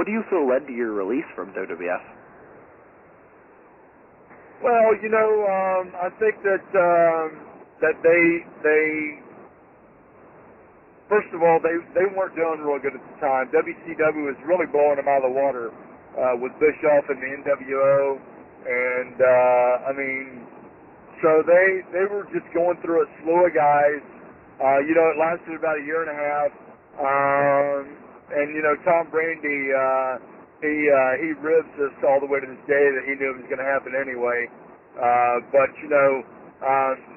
What do you feel led to your release from WWF? Well, I think that they first of all they weren't doing real good at the time. WCW was really blowing them out of the water with Bischoff and the NWO, and so they were just going through a slew of guys. It lasted about a year and a half. And Tom Brandy, he ribs us all the way to this day that he knew it was going to happen anyway. But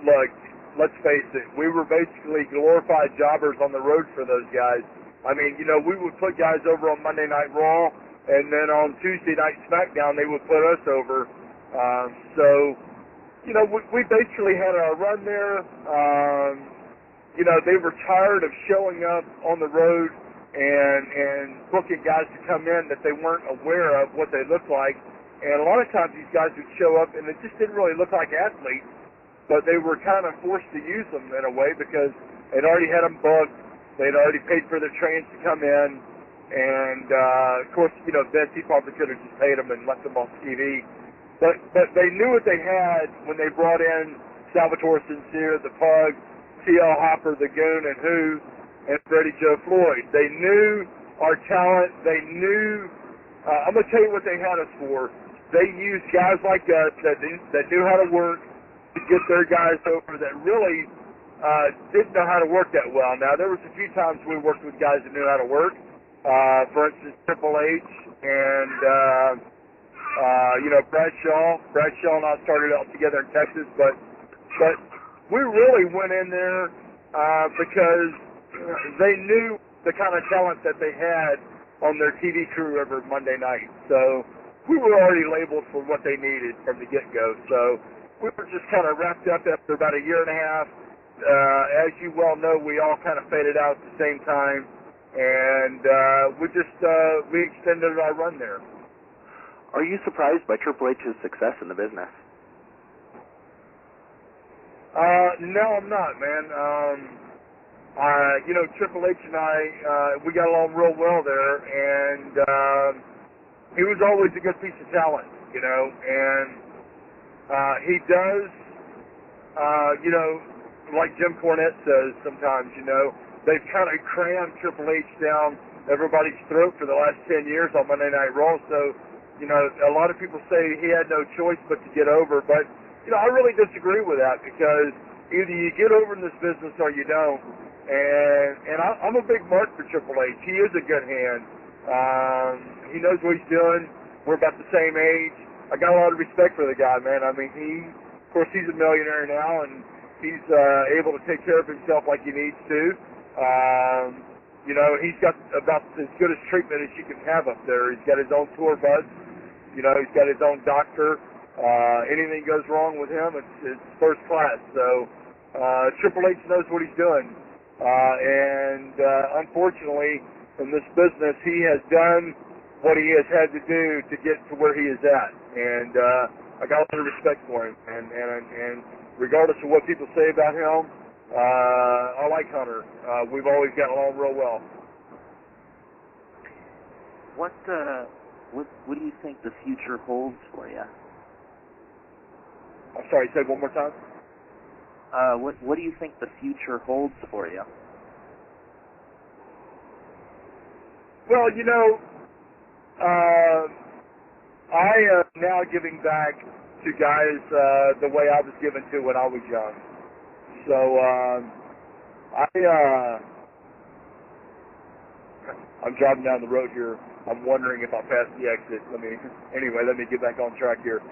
look, let's face it, we were basically glorified jobbers on the road for those guys. We would put guys over on Monday Night Raw, and then on Tuesday Night SmackDown they would put us over. We basically had our run there. They were tired of showing up on the road and booking guys to come in that they weren't aware of what they looked like. And a lot of times these guys would show up and they just didn't really look like athletes, but they were kind of forced to use them in a way because they'd already had them booked, they'd already paid for their trains to come in, and of course, Vince, he probably could have just paid them and left them off TV. But they knew what they had when they brought in Salvatore Sincere, the Pug, T.L. Hopper, the Goon, and Who, and Freddie Joe Floyd. They knew our talent. They knew, I'm going to tell you what they had us for. They used guys like us that knew how to work to get their guys over that really didn't know how to work that well. Now, there was a few times we worked with guys that knew how to work. For instance, Triple H and, Bradshaw and I started out together in Texas, but we really went in there because they knew the kind of talent that they had on their TV crew every Monday night. So we were already labeled for what they needed from the get-go. So we were just kind of wrapped up after about a year and a half. As you well know, we all kind of faded out at the same time, and we extended our run there. Are you surprised by Triple H's success in the business? No, I'm not, man. Triple H and I, we got along real well there, and he was always a good piece of talent, and he does, like Jim Cornette says sometimes, they've kind of crammed Triple H down everybody's throat for the last 10 years on Monday Night Raw, so, a lot of people say he had no choice but to get over, but I really disagree with that because either you get over in this business or you don't. And I'm a big mark for Triple H. He is a good hand. He knows what he's doing. We're about the same age. I got a lot of respect for the guy, man. Of course, he's a millionaire now, and he's able to take care of himself like he needs to. He's got about as good as treatment as you can have up there. He's got his own tour bus. He's got his own doctor. Anything goes wrong with him, it's first class. So Triple H knows what he's doing. And unfortunately, in this business, he has done what he has had to do to get to where he is at. And I got a lot of respect for him. And regardless of what people say about him, I like Hunter. We've always gotten along real well. What do you think the future holds for you? I'm sorry, say it one more time. What do you think the future holds for you? Well, I am now giving back to guys the way I was given to when I was young. So I'm driving down the road here. I'm wondering if I passed the exit. Let me get back on track here.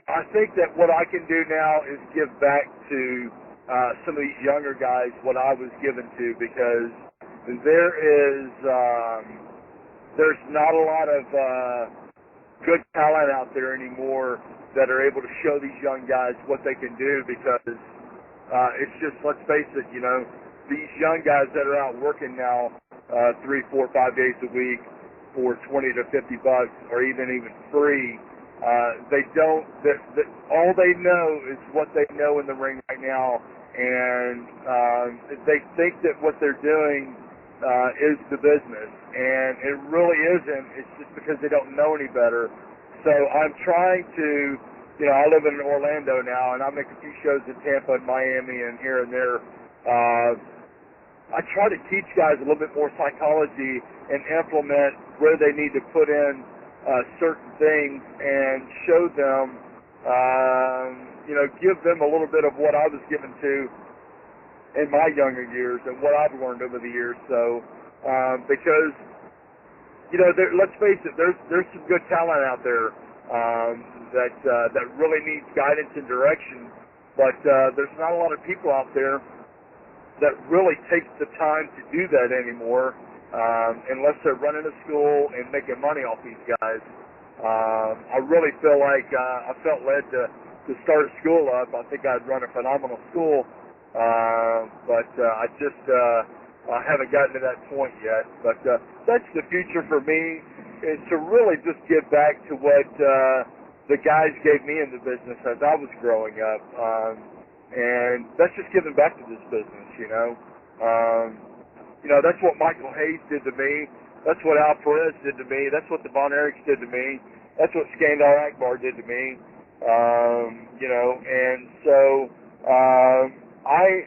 I think that what I can do now is give back to some of these younger guys what I was given to, because there's not a lot of good talent out there anymore that are able to show these young guys what they can do, because it's just, let's face it, these young guys that are out working now 3, 4, 5 days a week for $20 to $50 or even free, all they know is what they know in the ring right now, and they think that what they're doing is the business, and it really isn't. It's just because they don't know any better. So I'm trying to, I live in Orlando now, and I make a few shows in Tampa and Miami and here and there. I try to teach guys a little bit more psychology and implement where they need to put in certain things and show them, give them a little bit of what I was given to in my younger years and what I've learned over the years. So, because, let's face it, there's some good talent out there that really needs guidance and direction, but there's not a lot of people out there that really takes the time to do that anymore, unless they're running a school and making money off these guys. I really feel like I felt led to start a school up. I think I'd run a phenomenal school, but I haven't gotten to that point yet. But that's the future for me, is to really just give back to what the guys gave me in the business as I was growing up. And that's just giving back to this business, that's what Michael Hayes did to me. That's what Al Perez did to me. That's what the Von Erichs did to me. That's what Skandar Akbar did to me. And so I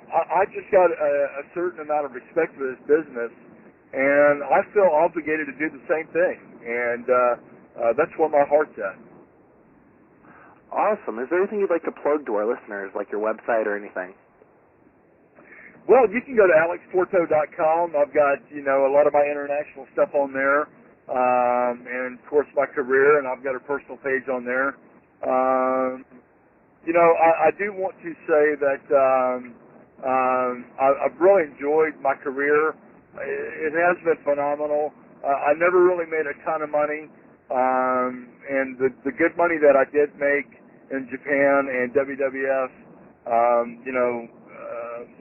just got a certain amount of respect for this business, and I feel obligated to do the same thing. And that's where my heart's at. Awesome. Is there anything you'd like to plug to our listeners, like your website or anything? Well, you can go to alexpourteau.com. I've got, a lot of my international stuff on there, and, of course, my career, and I've got a personal page on there. I do want to say that I've really enjoyed my career. It has been phenomenal. I never really made a ton of money, and the good money that I did make in Japan and WWF,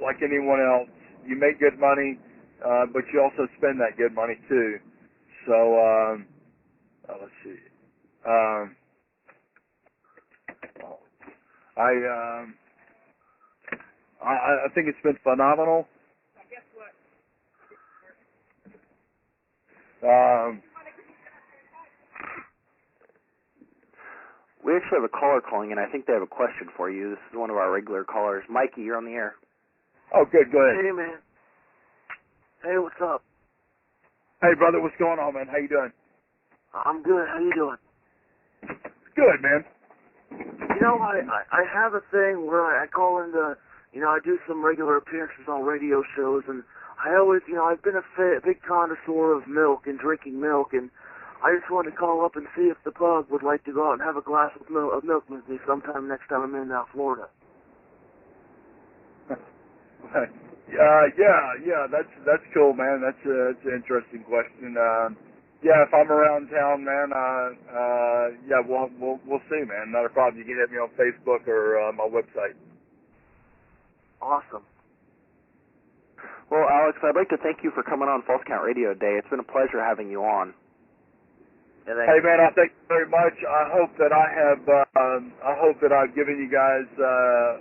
like anyone else, you make good money, but you also spend that good money too. So, let's see. I think it's been phenomenal. We actually have a caller calling in. I think they have a question for you. This is one of our regular callers. Mikey, you're on the air. Oh, good. Go ahead. Hey, man. Hey, what's up? Hey, brother. What's going on, man? How you doing? I'm good. How you doing? Good, man. I have a thing where I call into, I do some regular appearances on radio shows, and I always, I've been a big connoisseur of milk and drinking milk, and I just wanted to call up and see if the Pug would like to go out and have a glass of milk with me sometime next time I'm in Florida. Yeah, that's cool, man. That's an interesting question. If I'm around town, man, we'll see, man. Not a problem. You can hit me on Facebook or my website. Awesome. Well, Alex, I'd like to thank you for coming on False Count Radio Day. It's been a pleasure having you on. Hey, man, I thank you very much. I hope that I've given you guys, the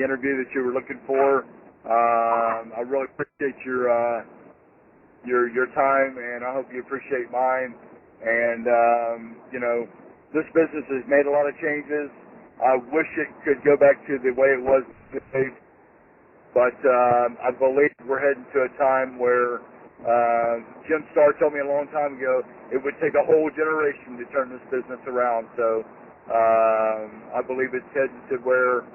interview that you were looking for. I really appreciate your time, and I hope you appreciate mine. And this business has made a lot of changes. I wish it could go back to the way it was today, but I believe we're heading to a time where Jim Starr told me a long time ago it would take a whole generation to turn this business around. So I believe it's heading to where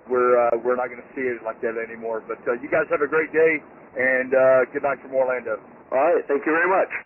we're not going to see it like that anymore. But you guys have a great day, and good night from Orlando. All right. Thank you very much.